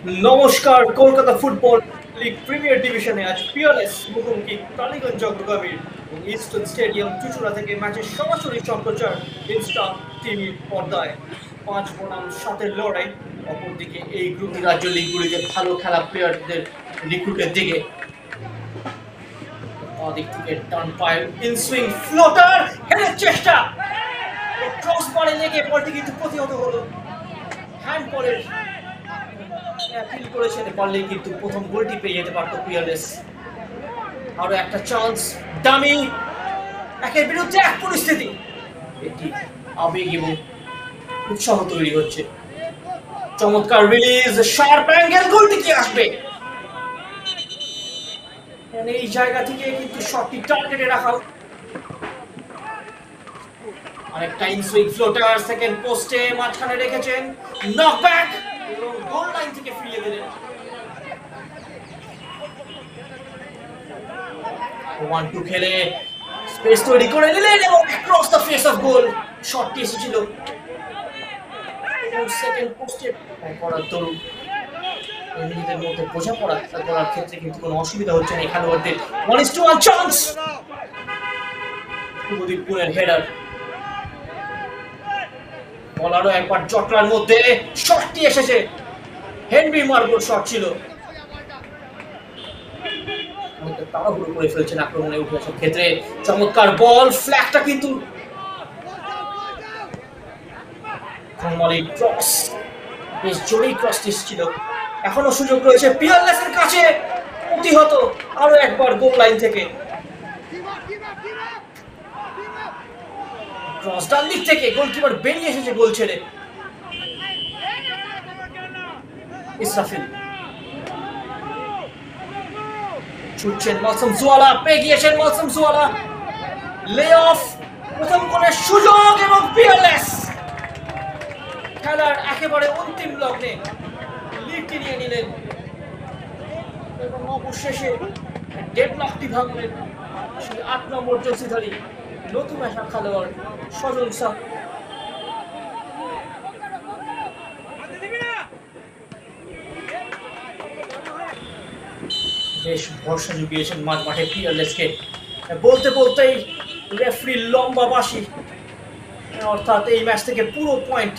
নমস্কার। Kolkata football league premier ডিভিশনে আজ পিয়ারলেস মুখোমুখি টালিগঞ্জ অগ্রগামীর এবং ইস্টার্ন স্টেডিয়াম চুচুড়া থেকে ম্যাচের সরাসরি সম্প্রচার ইনস্টার টিভির পর্দায় ৫ বনাম ৭-এর লড়াই। অপরদিকে এই গ্রুপের রাজ্য লিগগুলিতে ভালো খেলা প্লেয়ারদের রিক্রুটের দিকে দিক থেকে টার্ন পায় ইনসুইং ফ্লোটার হেডের চেষ্টা ক্রস বারে লেগে বলটি কিন্তু প্রতিহত হলো হ্যান্ড বলের অ্যাপিল করেছেন, পারলে কিন্তু প্রথম গোলটি পেয়ে যেতে পারত পিয়ারলেস। আরো একটা চান্স, ডামি একের বিরুদ্ধে এক পরিস্থিতি, একটি আবেগ এবং উৎসাহ তৈরি হচ্ছে। চমৎকার রিলিজ, শার্প অ্যাঙ্গেল, গোলটি কি আসবে? এই জায়গা থেকে কিন্তু শটটি টার্গেটে রাখা। আরেকটা ইনসুইং ফ্লোটার সেকেন্ড পোস্টে মাঝখানে রেখেছেন, নকব্যাক এবং গোল লাইন থেকে ফিরিয়ে দিলেন। 1-2 খেলে স্পেস তৈরি করে নিলেন এবং ক্রস দ্য ফেস অফ গোল শটটি এসেছিল সেকেন্ড পোস্টে করার দরুন নিজেদের মধ্যে বোঝাপড়া করার ক্ষেত্রে কিন্তু কোনো অসুবিধা হচ্ছে না খেলোয়াড়দের। 1-1 চান্স, শুভদীপ গুণের হেডার, বলারও একবার জটলার মধ্যে শটটি এসেছে, হেনরি মার্গোর শট ছিল, তাড়াহুড়ো করে ফেলছেন আক্রমণে উঠে আসার ক্ষেত্রে। চমৎকার বল, ফ্ল্যাগটা কিন্তু ক্রস বেশ জোরেই ক্রস এসেছিল। এখনো সুযোগ রয়েছে পিয়ারলেসের কাছে, প্রতিহত আরো একবার গোল লাইন থেকে। ক্রস ডান দিক থেকে গোলকিপার বেরিয়ে এসেছে গোল ছেড়ে। ইসরাফিল ছুটছেন, মলসম জুয়ালা পেয়ে গিয়েছেন, মলসম জুয়ালা লে অফ, প্রথম গোলের সুযোগ এবং পিয়ারলেস খেলার একেবারে অন্তিম লগ্নে লিডটি নিয়ে নিলেন এবং অবশেষে ডেডলকটি ভাঙলেন সেই ৮ নম্বর জার্সিধারী নতুন আসা খেলোয়াড় সজল শাহ। বেশ ভরসা জুগিয়েছেন মাঝ মাঠে পিয়ারলেসকে। বলতে বলতেই রেফারির লম্বা বাঁশি, অর্থাৎ এই ম্যাচ থেকে পুরো পয়েন্ট